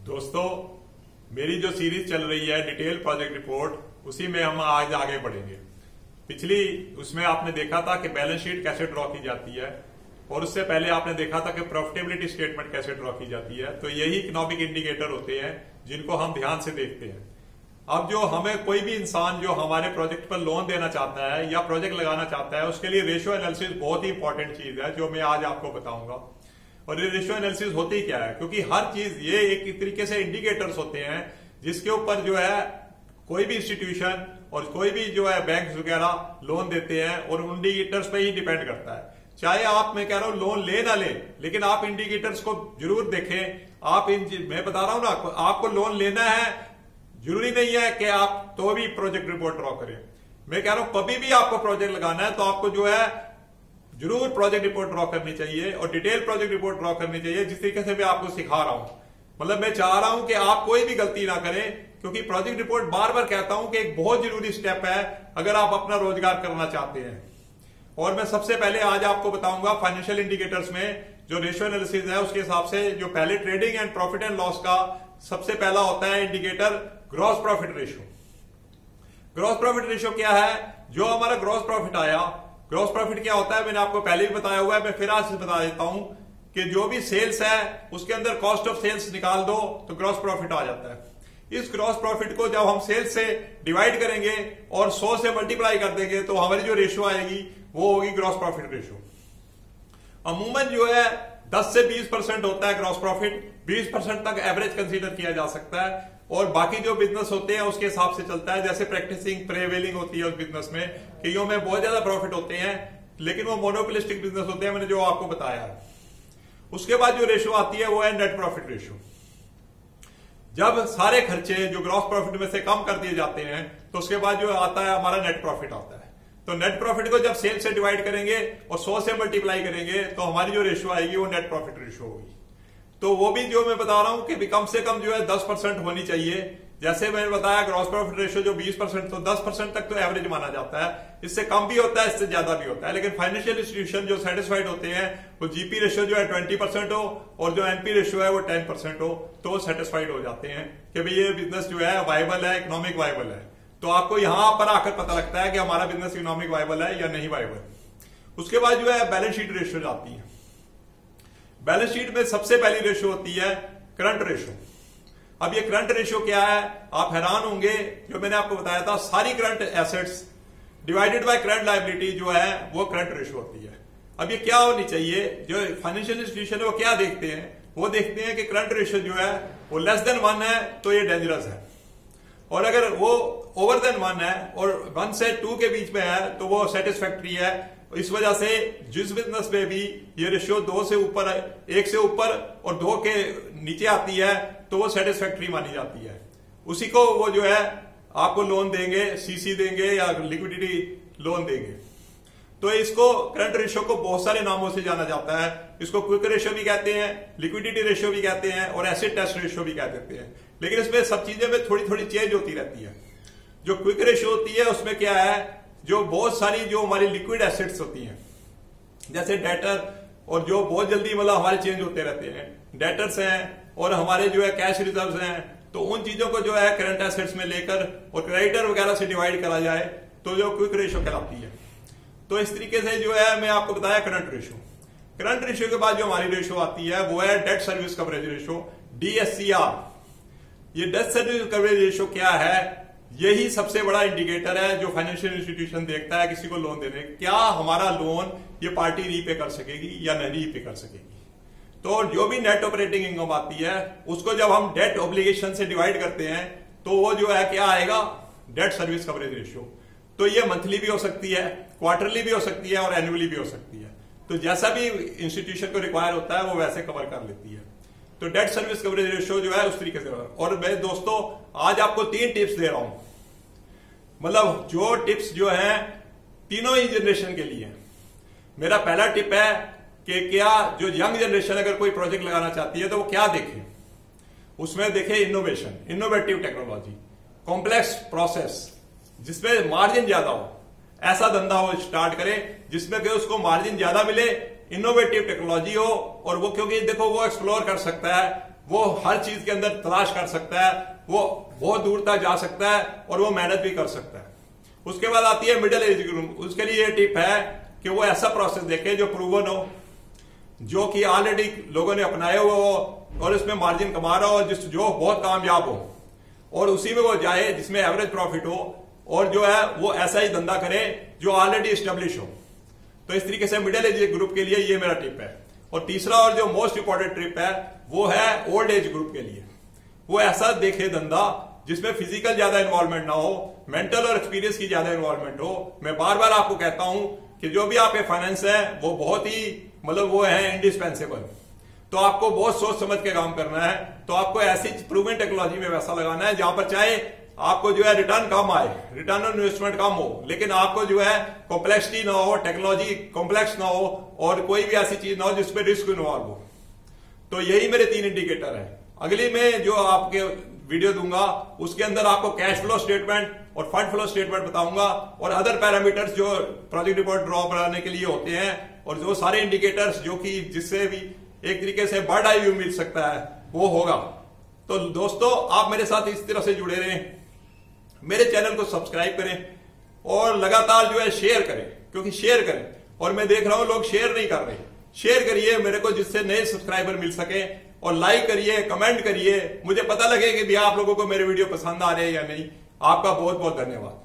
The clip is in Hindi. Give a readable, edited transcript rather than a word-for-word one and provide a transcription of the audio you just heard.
दोस्तों, मेरी जो सीरीज चल रही है डिटेल प्रोजेक्ट रिपोर्ट, उसी में हम आज आगे बढ़ेंगे। पिछली उसमें आपने देखा था कि बैलेंस शीट कैसे ड्रॉ की जाती है और उससे पहले आपने देखा था कि प्रॉफिटेबिलिटी स्टेटमेंट कैसे ड्रॉ की जाती है। तो यही इकोनॉमिक इंडिकेटर होते हैं जिनको हम ध्यान से देखते हैं। अब जो हमें कोई भी इंसान जो हमारे प्रोजेक्ट पर लोन देना चाहता है या प्रोजेक्ट लगाना चाहता है, उसके लिए रेशियो एनालिसिस बहुत ही इंपॉर्टेंट चीज है जो मैं आज आपको बताऊंगा। और ये रेशियो एनालिसिस होती क्या है, क्योंकि हर चीज ये एक तरीके से इंडिकेटर्स होते हैं जिसके ऊपर जो है कोई भी इंस्टीट्यूशन और कोई भी जो है बैंक वगैरह लोन देते हैं और उन इंडिकेटर्स पे ही डिपेंड करता है। चाहे आप, मैं कह रहा हूं, लोन ले ना ले, लेकिन आप इंडिकेटर्स को जरूर देखें। आप मैं बता रहा हूं ना, आपको लोन लेना है, जरूरी नहीं है कि आप तो भी प्रोजेक्ट रिपोर्ट ड्रॉ करें। मैं कह रहा हूं कभी भी आपको प्रोजेक्ट लगाना है तो आपको जो है जरूर प्रोजेक्ट रिपोर्ट ड्रॉ करनी चाहिए और डिटेल प्रोजेक्ट रिपोर्ट ड्रॉ करनी चाहिए, जिस तरीके से मैं आपको सिखा रहा हूं। मतलब मैं चाह रहा हूं कि आप कोई भी गलती ना करें, क्योंकि प्रोजेक्ट रिपोर्ट बार बार कहता हूं कि एक बहुत जरूरी स्टेप है अगर आप अपना रोजगार करना चाहते हैं। और मैं सबसे पहले आज आपको बताऊंगा फाइनेंशियल इंडिकेटर्स में जो रेशियो एनालिसिस है उसके हिसाब से जो पहले trading and profit and loss का सबसे पहला होता है indicator gross profit ratio. Gross profit ratio क्या है? जो हमारा ग्रॉस प्रॉफिट आया, ग्रॉस प्रॉफिट क्या होता है मैंने आपको पहले भी बताया हुआ है, मैं फिर आज से बता देता हूं कि जो भी सेल्स है उसके अंदर कॉस्ट ऑफ सेल्स निकाल दो तो ग्रॉस प्रॉफिट आ जाता है। इस ग्रॉस प्रॉफिट को जब हम सेल्स से डिवाइड करेंगे और 100 से मल्टीप्लाई कर देंगे तो हमारी जो रेशियो आएगी वो होगी ग्रॉस प्रॉफिट रेशियो। अमूमन जो है 10 से 20% होता है ग्रॉस प्रॉफिट, 20% तक एवरेज कंसीडर किया जा सकता है। और बाकी जो बिजनेस होते हैं उसके हिसाब से चलता है, जैसे प्रैक्टिसिंग प्रेवेलिंग होती है उस बिजनेस में, कईयों में बहुत ज्यादा प्रॉफिट होते हैं लेकिन वो मोनोपोलिस्टिक बिजनेस होते हैं, मैंने जो आपको बताया है। उसके बाद जो रेशियो आती है वो है नेट प्रॉफिट रेशियो। जब सारे खर्चे जो ग्रॉस प्रॉफिट में से कम कर दिए जाते हैं तो उसके बाद जो आता है हमारा नेट प्रॉफिट आता है। तो नेट प्रॉफिट को जब सेल से डिवाइड करेंगे और 100 से मल्टीप्लाई करेंगे तो हमारी जो रेशियो आएगी वो नेट प्रॉफिट रेशियो होगी। तो वो भी जो मैं बता रहा हूं कि कम से कम जो है 10% होनी चाहिए। जैसे मैंने बताया ग्रॉस प्रॉफिट रेशियो जो 20%, तो 10% तक तो एवरेज माना जाता है। इससे कम भी होता है, इससे ज्यादा भी होता है। लेकिन फाइनेंशियल इंस्टीट्यूशन जो सेटिस्फाइड होते हैं वो जीपी रेशियो जो है 20% हो और जो एनपी रेशियो है वो 10% हो तो वो सेटिस्फाइड हो जाते हैं कि भाई ये बिजनेस जो है वायबल है, इकोनॉमिक वायबल है। तो आपको यहां पर आकर पता लगता है कि हमारा बिजनेस इकोनॉमिक वायबल है या नहीं वायबल। उसके बाद जो है बैलेंस शीट रेशियो जाती है। बैलेंस शीट में सबसे पहली रेशियो होती है करंट रेशियो। अब ये करंट रेशियो क्या है, आप हैरान होंगे। जो मैंने आपको बताया था सारी current assets divided by current liability जो है वो करंट रेशियो होती है। अब ये क्या होनी चाहिए, जो फाइनेंशियल इंस्टीट्यूशन है वो क्या देखते हैं, वो देखते हैं कि करंट रेशियो जो है वो लेस देन 1 है तो ये डेंजरस है, और अगर वो ओवर देन 1 है और 1 से 2 के बीच में है तो वो सेटिस्फैक्ट्री है। इस वजह से जिस बिजनेस में भी ये रेशियो 2 से ऊपर, 1 से ऊपर और 2 के नीचे आती है तो वो सेटिस्फैक्ट्री मानी जाती है। उसी को वो जो है आपको लोन देंगे, सीसी देंगे या लिक्विडिटी लोन देंगे। तो इसको करंट रेशियो को बहुत सारे नामों से जाना जाता है। इसको क्विक रेशियो भी कहते हैं, लिक्विडिटी रेशियो भी कहते हैं और एसिड टेस्ट रेशियो भी कह देते हैं। लेकिन इसमें सब चीजें में थोड़ी थोड़ी चेंज होती रहती है। जो क्विक रेशियो होती है उसमें क्या है, जो बहुत सारी जो हमारी लिक्विड एसेट्स होती हैं जैसे डेटर, और जो बहुत जल्दी मतलब हमारे चेंज होते रहते हैं, डेटर्स हैं और हमारे जो है कैश रिजर्व्स हैं, तो उन चीजों को जो है करंट एसेट्स में लेकर और क्रेडिटर वगैरह से डिवाइड करा जाए तो जो क्विक रेशियो कहलाती है। तो इस तरीके से जो है मैं आपको बताया करंट रेशियो। करंट रेशियो के बाद जो हमारी रेशियो आती है वो है debt service coverage ratio, DSCR। ये डेट सर्विस कवरेज रेशियो क्या है, यही सबसे बड़ा इंडिकेटर है जो फाइनेंशियल इंस्टीट्यूशन देखता है किसी को लोन देने, क्या हमारा लोन ये पार्टी रीपे कर सकेगी या नहीं रीपे कर सकेगी। तो जो भी नेट ऑपरेटिंग इनकम आती है उसको जब हम डेट ऑब्लिगेशन से डिवाइड करते हैं तो वो जो है क्या आएगा, डेट सर्विस कवरेज रेशियो। तो ये मंथली भी हो सकती है, क्वार्टरली भी हो सकती है और एनुअली भी हो सकती है। तो जैसा भी इंस्टीट्यूशन को रिक्वायर होता है वो वैसे कवर कर लेती है। तो डेट सर्विस कवरेज रेशियो जो है उस तरीके से। और मैं दोस्तों आज आपको 3 टिप्स दे रहा हूं, मतलब जो टिप्स जो है तीनों ही जनरेशन के लिए। मेरा पहला टिप है कि क्या जो यंग जनरेशन अगर कोई प्रोजेक्ट लगाना चाहती है तो वो क्या देखे, उसमें देखे innovation, innovative technology, complex process जिसमें मार्जिन ज्यादा हो, ऐसा धंधा वो स्टार्ट करे जिसमें कि उसको मार्जिन ज्यादा मिले, इनोवेटिव टेक्नोलॉजी हो। और वो क्योंकि देखो वो एक्सप्लोर कर सकता है वो हर चीज के अंदर तलाश कर सकता है, वो बहुत दूर तक जा सकता है और वो मेहनत भी कर सकता है। उसके बाद आती है मिडिल एज ग्रुप। उसके लिए ये टिप है कि वो ऐसा प्रोसेस देखे जो प्रूवन हो, जो कि ऑलरेडी लोगों ने अपनाया हुआ हो और उसमें मार्जिन कमा रहा हो, जो बहुत कामयाब हो, और उसी में वो जाए जिसमें एवरेज प्रॉफिट हो, और जो है वो ऐसा ही धंधा करे जो ऑलरेडी एस्टेब्लिश हो। तो इस तरीके से मिडिल एज ग्रुप के लिए ये मेरा टिप है। और तीसरा और जो मोस्ट इंपॉर्टेंट टिप है वो है ओल्ड एज ग्रुप के लिए। वो ऐसा देखे धंधा जिसमें फिजिकल ज्यादा इन्वॉल्वमेंट ना हो, मेंटल और एक्सपीरियंस की ज्यादा इन्वॉल्वमेंट हो। मैं बार बार आपको कहता हूं कि जो भी आपके फाइनेंस है वो बहुत ही मतलब वो है इंडिस्पेंसेबल। तो आपको बहुत सोच समझ के काम करना है। तो आपको ऐसी प्रूवन टेक्नोलॉजी में पैसा लगाना है जहां पर चाहे आपको जो है रिटर्न कम आए, रिटर्न ऑन इन्वेस्टमेंट कम हो, लेकिन आपको जो है कॉम्प्लेक्सिटी ना हो, टेक्नोलॉजी कॉम्प्लेक्स ना हो, और कोई भी ऐसी चीज ना हो जिसमें रिस्क इन्वॉल्व हो। तो यही मेरे 3 इंडिकेटर है। अगली में जो आपके वीडियो दूंगा उसके अंदर आपको कैश फ्लो स्टेटमेंट और फंड फ्लो स्टेटमेंट बताऊंगा, और अदर पैरामीटर्स जो प्रोजेक्ट रिपोर्ट ड्रॉ कराने के लिए होते हैं, और जो सारे इंडिकेटर्स जो कि जिससे भी एक तरीके से बर्ड आई व्यू मिल सकता है वो होगा। तो दोस्तों आप मेरे साथ इस तरह से जुड़े रहें, मेरे चैनल को सब्सक्राइब करें और लगातार जो है शेयर करें, क्योंकि शेयर करें, और मैं देख रहा हूं लोग शेयर नहीं कर रहे। शेयर करिए मेरे को, जिससे नए सब्सक्राइबर मिल सके, और लाइक करिए, कमेंट करिए, मुझे पता लगे कि भी आप लोगों को मेरे वीडियो पसंद आ रहे हैं या नहीं। आपका बहुत बहुत धन्यवाद।